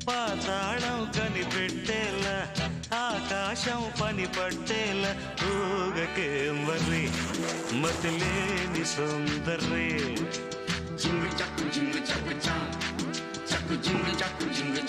పాతాళం కనిపెట్టేలా ఆకాశం పని పట్టేలా ఊగకేం వర్రి మతిలేని సుందర్రి జింగు చక్కు జింగు చక్కు చా చక్కు జింగు చక్కు జింగు